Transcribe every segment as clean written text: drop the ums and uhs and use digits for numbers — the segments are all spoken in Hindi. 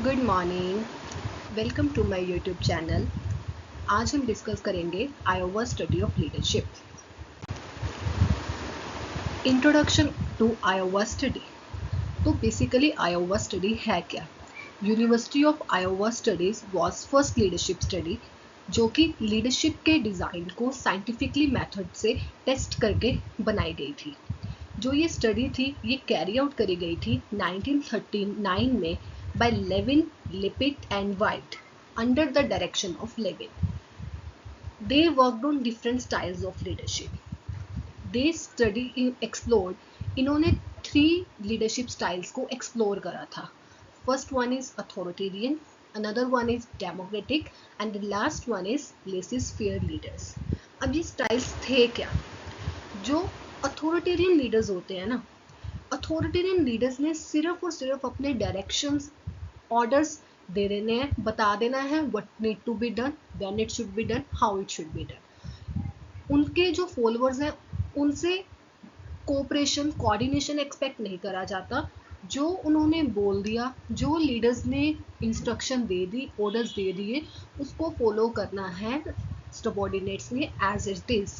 Good morning, welcome to my YouTube channel. आज हम डिस्कस करेंगे Iowa study of leadership. Introduction to Iowa study. तो बेसिकली आयोवा स्टडी है क्या? University of Iowa studies was first leadership study जो कि लीडरशिप के डिज़ाइन को साइंटिफिकली मेथड से टेस्ट करके बनाई गई थी। जो ये स्टडी थी ये कैरी आउट करी गई थी 1939 में by Levin, Lippitt and White under the direction of Levin. They worked on different styles of leadership. They explored, इन्होंने 3 leadership styles को explore करा था. First one is authoritarian, another one is democratic and the last one is laissez-faire leaders. अब ये styles थे क्या? जो अथॉरिटेरियन लीडर्स होते हैं ना, अथॉरिटेरियन लीडर्स ने सिर्फ और सिर्फ अपने डायरेक्शंस ऑर्डर्स दे देने हैं, बता देना है what need to be done, when it should be done, how it should be done. उनके जो फॉलोअर्स हैं उनसे कोऑपरेशन कोऑर्डिनेशन एक्सपेक्ट नहीं करा जाता। जो उन्होंने बोल दिया, जो लीडर्स ने इंस्ट्रक्शन दे दी, ऑर्डर्स दे दिए, उसको फॉलो करना है सबऑर्डिनेट्स ने as it is.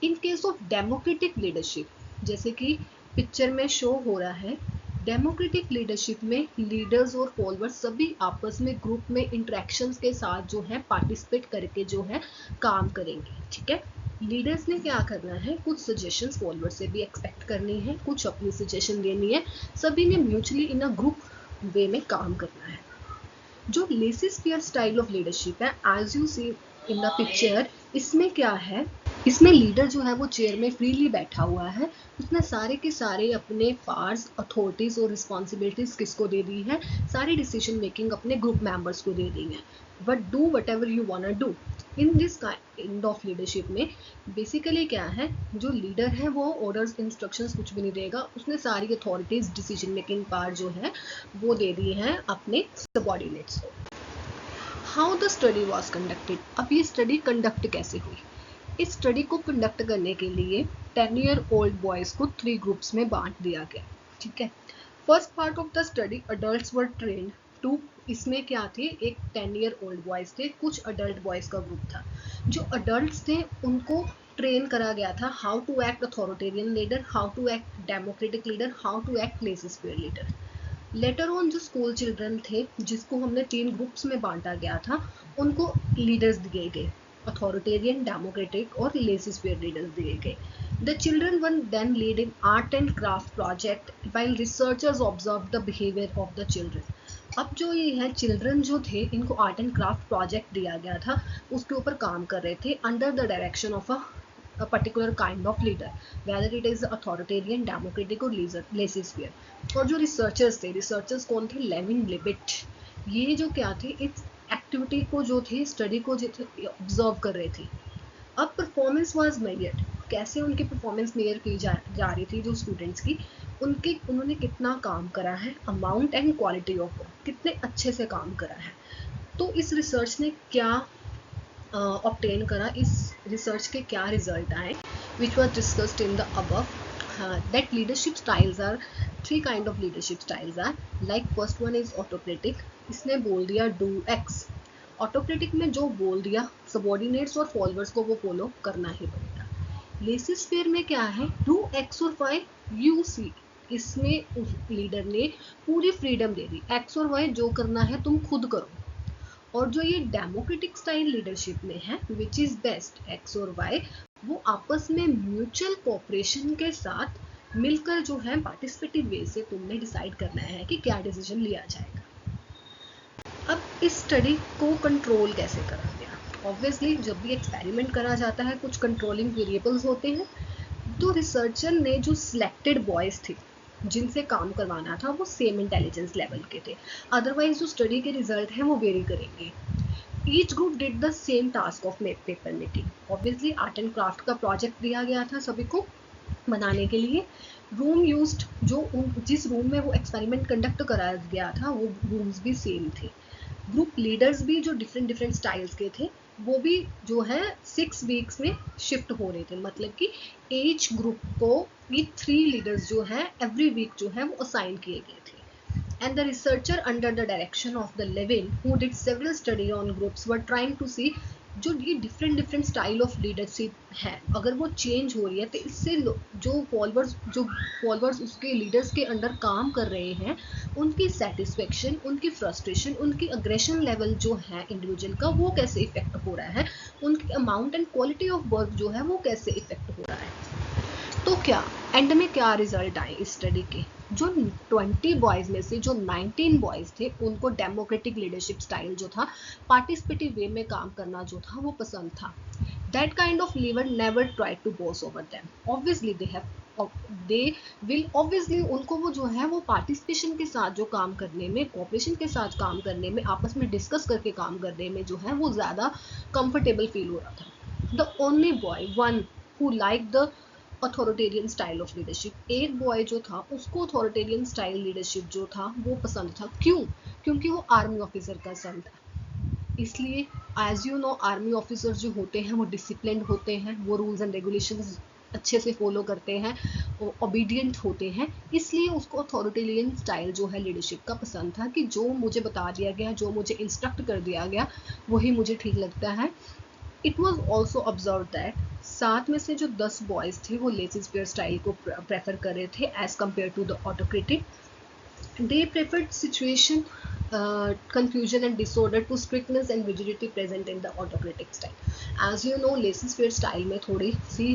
In case of democratic leadership, जैसे कि पिक्चर में शो हो रहा है, डेमोक्रेटिक लीडरशिप में लीडर्स और फॉलोअर्स सभी आपस में ग्रुप में इंटरेक्शंस के साथ जो है पार्टिसिपेट करके जो है काम करेंगे। ठीक है, लीडर्स ने क्या करना है, कुछ सजेशंस फॉलोअर्स से भी एक्सपेक्ट करनी है, कुछ अपनी सजेशन देनी है, सभी ने म्यूचुअली इन अ ग्रुप वे में काम करना है। जो लेसिस-फेयर स्टाइल ऑफ लीडरशिप है, as you see in the picture, इसमें क्या है, इसमें लीडर जो है वो चेयर में फ्रीली बैठा हुआ है, उसने सारे के सारे अपने पावर्स, अथॉरिटीज और रिस्पॉन्सिबिलिटीज किसको दे दी है, सारी डिसीजन मेकिंग अपने ग्रुप मेंबर्स को दे दी है। But do what ever you want do. In this kind of leadership में बेसिकली क्या है, जो लीडर है वो ऑर्डर्स इंस्ट्रक्शंस कुछ भी नहीं देगा, उसने सारी अथॉरिटीज डिसीजन मेकिंग पावर जो है वो दे दी है अपने सबऑर्डिनेट्स को। How the study was conducted. अब ये स्टडी कंडक्ट कैसे हुई? इस स्टडी को कंडक्ट करने के लिए 10 ईयर ओल्ड बॉयज़ को 3 ग्रुप्स में बांट दिया गया। ठीक है, first part of the study adults were trained to, इसमें क्या थे, एक 10 ईयर ओल्ड बॉयज़ थे, कुछ अडल्ट बॉयज़ का ग्रुप था। जो अडल्ट्स थे उनको ट्रेन करा गया था how to act authoritarian leader, how to act democratic leader, how to act laissez-faire leader. Later on जो स्कूल चिल्ड्रन थे जिसको हमने 3 ग्रुप्स में बांटा गया था, उनको लीडर्स दिए गए, अथॉरिटेरियन, डेमोक्रेटिक और लेसिस-फेयर लीडर्स दिए गए। The children one then lead in art and craft project while researchers observe the behaviour of the children. अब जो ये है चिल्ड्रन जो थे, इनको आर्ट एंड क्राफ्ट प्रोजेक्ट दिया गया था, उसके ऊपर काम कर रहे थे under the direction of a particular kind of leader, whether it is authoritarian, democratic और laissez-faire। और जो रिसर्चर्स थे, रिसर्चर्स कौन थे, लेविन, लिपिट। ये जो क्या थे, इस एक्टिविटी को जो थे, स्टडी को जो थे ऑब्जर्व कर रहे थे। अब परफॉर्मेंस वाज मेजर्ड, कैसे उनकी परफॉर्मेंस मेजर की जा रही थी, जो स्टूडेंट्स की, उन्होंने कितना काम करा है, amount and quality of work, कितने अच्छे से काम करा है। तो इस रिसर्च ने क्या ऑब्टेन करा, इस रिसर्च के क्या रिजल्ट आए, which was discussed in the above. That leadership styles are 3 kind of leadership styles are, like first one is autocratic, इसने बोल दिया डू एक्स। ऑटोक्रेटिक में जो बोल दिया, सबऑर्डिनेट्स और फॉलोअर्स को वो फॉलो करना ही पड़ेगा। लेसिस-फेयर में क्या है, डू एक्स और वाई यू सी, इसमें उस लीडर ने पूरी फ्रीडम दे दी, एक्स और वाई जो करना है तुम खुद करो। और जो ये डेमोक्रेटिक स्टाइल लीडरशिप में है, विच इज बेस्ट, एक्स और वाई, वो आपस में म्यूचुअल कोऑपरेशन के साथ मिलकर जो है पार्टिसिपेटिव वे से तुमने डिसाइड करना है कि क्या डिसीजन लिया जाएगा। अब इस स्टडी को कंट्रोल कैसे करा गया? ऑब्वियसली जब भी एक्सपेरिमेंट करा जाता है कुछ कंट्रोलिंग वेरिएबल्स होते हैं। तो रिसर्चर ने जो सिलेक्टेड बॉयज थे जिनसे काम करवाना था वो सेम इंटेलिजेंस लेवल के थे, अदरवाइज जो स्टडी के रिजल्ट हैं वो वेरी करेंगे। Each group did the same task of paper making. Obviously art and craft का प्रोजेक्ट दिया गया था सभी को बनाने के लिए। रूम यूज्ड, जो जिस रूम में वो एक्सपेरिमेंट कंडक्ट कराया गया था वो रूम्स भी सेम थे। ग्रुप लीडर्स भी जो डिफरेंट स्टाइल्स के थे वो भी जो है 6 वीक्स में शिफ्ट हो रहे थे, मतलब कि एच ग्रुप को ये 3 लीडर्स जो है एवरी वीक जो है वो असाइन किए गए थे। and the researcher under the direction of the Levin who did several study on groups were trying to see जो ये डिफरेंट स्टाइल ऑफ लीडरशिप है अगर वो चेंज हो रही है तो इससे जो फॉलोअर्स उसके लीडर्स के अंडर काम कर रहे हैं उनकी सेटिस्फेक्शन, उनकी फ्रस्ट्रेशन, उनकी अग्रेशन लेवल जो है इंडिविजुअल का वो कैसे इफेक्ट हो रहा है, उनकी amount and quality of work जो है वो कैसे इफेक्ट हो रहा है। तो क्या एंड में क्या रिजल्ट आए इस स्टडी के, जो 20 बॉयज में से जो 19 बॉयज थे उनको डेमोक्रेटिक लीडरशिप स्टाइल जो था, पार्टिसिपेटिव वे में काम करना जो था वो पसंद था। That kind of leader never try to boss over them. Obviously they will obviously उनको वो जो है वो पार्टिसिपेशन के साथ जो काम करने में, कोऑपरेशन के साथ काम करने में, आपस में डिस्कस करके काम करने में जो है वो ज़्यादा कंफर्टेबल फील हो रहा था। The only boy one who like the authoritarian style of leadership, एक बॉय जो था उसको अथॉरिटेरियन स्टाइल लीडरशिप जो था वो पसंद था। क्यों? क्योंकि वो आर्मी ऑफिसर का सन था। इसलिए as you know army officer जो होते हैं वो डिसिप्लिन्ड होते हैं, वो रूल्स एंड रेगुलेशंस अच्छे से फॉलो करते हैं, वो ओबीडियंट होते हैं, इसलिए उसको अथॉरिटेरियन स्टाइल जो है लीडरशिप का पसंद था कि जो मुझे बता दिया गया, जो मुझे इंस्ट्रक्ट कर दिया गया वही मुझे ठीक लगता है। It was also observe that 7 में से जो 10 बॉयज थे वो लेसिस्फेयर स्टाइल को प्रेफर कर रहे थे as compare to the autocratic. They preferred situation confusion and disorder to strictness and rigidity present in the autocratic style. As you know laissez-faire style में थोड़ी सी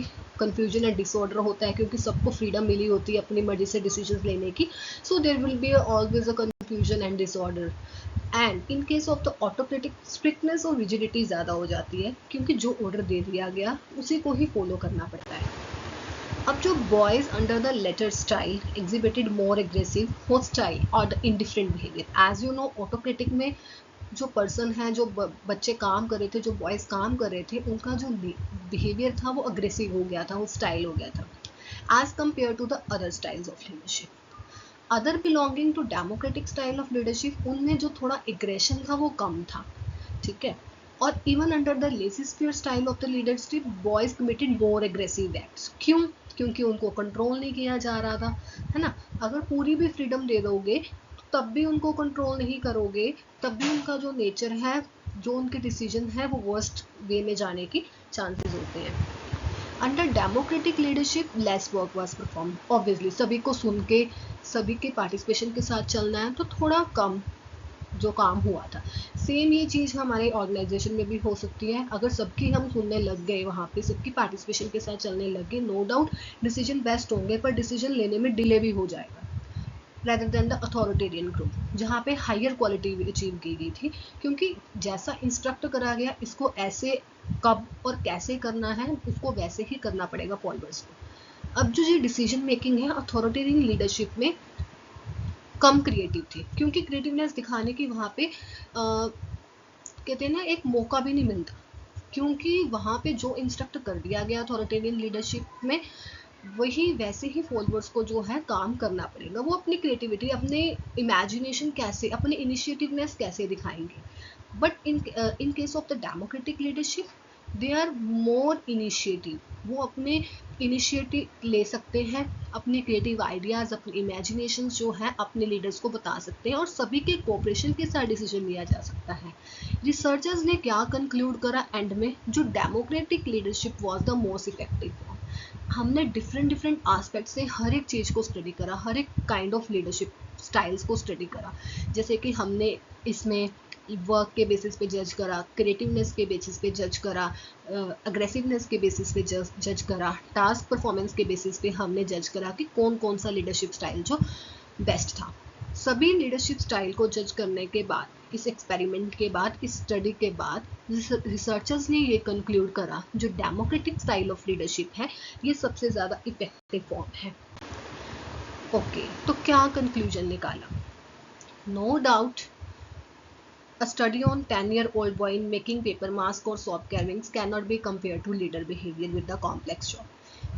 confusion and disorder होता है क्योंकि सबको freedom मिली होती है अपनी मर्जी से decisions लेने की, so there will be always a confusion and disorder. And in case of the autocratic strictness और rigidity ज़्यादा हो जाती है क्योंकि जो order दे दिया गया उसी को ही follow करना पड़ता है। अब जो boys under the latter style exhibited more aggressive, hostile और indifferent behaviour. As you know autocratic में जो पर्सन है, जो बच्चे काम कर रहे थे, जो बॉयज काम कर रहे थे, उनका जो बिहेवियर था वो अग्रेसिव हो गया था, वो स्टाइल हो गया था as compare to the other styles of leadership. Other belonging to democratic style of leadership उनमें जो थोड़ा एग्रेशन था वो कम था, ठीक है। और even under the laissez faire style of the leadership boys committed more aggressive acts. क्यों? क्योंकि उनको कंट्रोल नहीं किया जा रहा था, है ना। अगर पूरी भी फ्रीडम दे दोगे तब भी उनको कंट्रोल नहीं करोगे, तब भी उनका जो नेचर है, जो उनके डिसीजन है वो वर्स्ट वे में जाने की चांसेस होते हैं। Under democratic leadership lace work was perform. Obviously सभी को सुन के, सभी के पार्टिसिपेशन के साथ चलना है तो थोड़ा कम जो काम हुआ था। सेम ये चीज़ हमारे ऑर्गेनाइजेशन में भी हो सकती है। अगर सबकी हम सुनने लग गए, वहाँ पे सबकी पार्टिसिपेशन के साथ चलने लग गए, नो डाउट डिसीजन बेस्ट होंगे, पर डिसीजन लेने में डिले भी हो जाएगा rather than the authoritarian group जहाँ पे हायर क्वालिटी अचीव की गई थी, क्योंकि जैसा इंस्ट्रक्ट करा गया इसको ऐसे कब और कैसे करना है उसको वैसे ही करना पड़ेगा फॉलोअर्स को। अब जो ये डिसीजन मेकिंग है अथॉरिटेरियन लीडरशिप में कम क्रिएटिव थी, क्योंकि क्रिएटिवनेस दिखाने की वहाँ पे कहते हैं ना एक मौका भी नहीं मिलता, क्योंकि वहाँ पे जो इंस्ट्रक्ट कर दिया गया अथॉरिटेरियन लीडरशिप में वही वैसे ही फॉलोअर्स को जो है काम करना पड़ेगा। वो अपनी क्रिएटिविटी, अपने इमेजिनेशन कैसे, अपने इनिशिएटिवनेस कैसे दिखाएंगे। But in case of the democratic leadership they are more initiative, वो अपने इनिशिएटिव ले सकते हैं, अपने क्रिएटिव आइडियाज़, अपने इमेजिनेशन जो है अपने लीडर्स को बता सकते हैं और सभी के कोऑपरेशन के साथ डिसीजन लिया जा सकता है। रिसर्चर्स ने क्या कंक्लूड करा एंड में, जो democratic leadership was the most effective form. हमने डिफरेंट एस्पेक्ट से हर एक चीज़ को स्टडी करा, हर एक काइंड ऑफ लीडरशिप स्टाइल्स को स्टडी करा। जैसे कि हमने इसमें वर्क के बेसिस पे जज करा, क्रिएटिवनेस के बेसिस पे जज करा, अग्रेसिवनेस के बेसिस पे जज करा, टास्क परफॉर्मेंस के बेसिस पे हमने जज करा कि कौन कौन सा लीडरशिप स्टाइल जो बेस्ट था। सभी लीडरशिप स्टाइल को जज करने के बाद, इस एक्सपेरिमेंट के बाद, इस स्टडी के बाद रिसर्चर्स ने ये कंक्लूड करा जो डेमोक्रेटिक स्टाइल ऑफ लीडरशिप है ये सबसे ज़्यादा इफेक्टिव फॉर्म है। ओके, तो क्या कंक्लूजन निकाला? No doubt a study on 10-year-old boy in making paper mask or soap carvings cannot be compared to leader behavior with the complex job.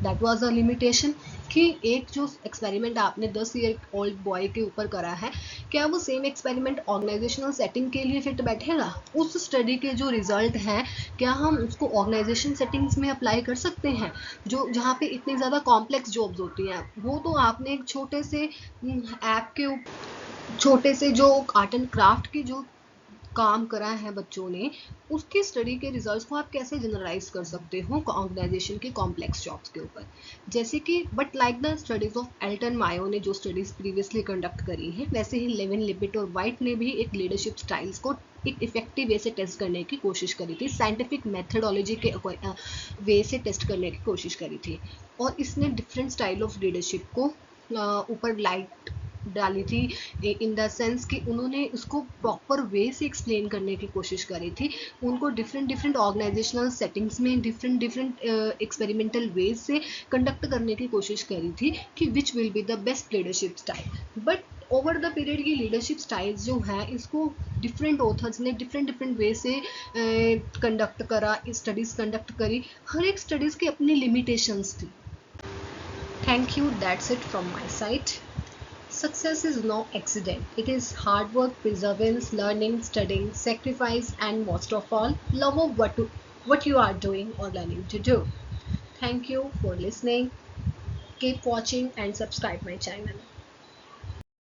That was a limitation कि एक जो एक्सपेरिमेंट आपने 10 ईयर ओल्ड बॉय के ऊपर करा है, क्या वो सेम एक्सपेरिमेंट ऑर्गेनाइजेशनल सेटिंग के लिए फिट बैठेगा? उस स्टडी के जो रिजल्ट हैं क्या हम उसको ऑर्गेनाइजेशन सेटिंग्स में अप्लाई कर सकते हैं, जो जहाँ पे इतनी ज़्यादा कॉम्प्लेक्स जॉब्स होती हैं? वो तो आपने एक छोटे से ऐप के छोटे से जो आर्ट एंड क्राफ्ट के जो काम करा है बच्चों ने, उसकी स्टडी के रिजल्ट्स को आप कैसे जनरलाइज कर सकते हो ऑर्गेनाइजेशन के कॉम्प्लेक्स जॉब्स के ऊपर। जैसे कि but like the studies of Elton Mayo ने जो स्टडीज प्रीवियसली कंडक्ट करी हैं, वैसे ही लेविन, लिपिट और वाइट ने भी एक लीडरशिप स्टाइल्स को एक इफेक्टिव वे से टेस्ट करने की कोशिश करी थी, साइंटिफिक मेथडोलॉजी के वे से टेस्ट करने की कोशिश करी थी। और इसने डिफरेंट स्टाइल ऑफ लीडरशिप को ऊपर लाइट डाली थी, इन द सेंस कि उन्होंने उसको प्रॉपर वे से एक्सप्लेन करने की कोशिश करी थी। उनको डिफरेंट डिफरेंट ऑर्गेनाइजेशनल सेटिंग्स में डिफरेंट डिफरेंट एक्सपेरिमेंटल वेज से कंडक्ट करने की कोशिश करी थी कि which will be the best leadership style. But over the period ये लीडरशिप स्टाइल्स जो है, इसको डिफरेंट ऑथर्स ने डिफरेंट डिफरेंट वे से कंडक्ट करा, स्टडीज़ कंडक्ट करी। हर एक स्टडीज़ की अपनी लिमिटेशंस थी। Thank you, that's it from my side. Success is no accident. It is hard work, perseverance, learning, studying, sacrifice, and most of all, love of what you are doing or learning to do. Thank you for listening. Keep watching and subscribe my channel.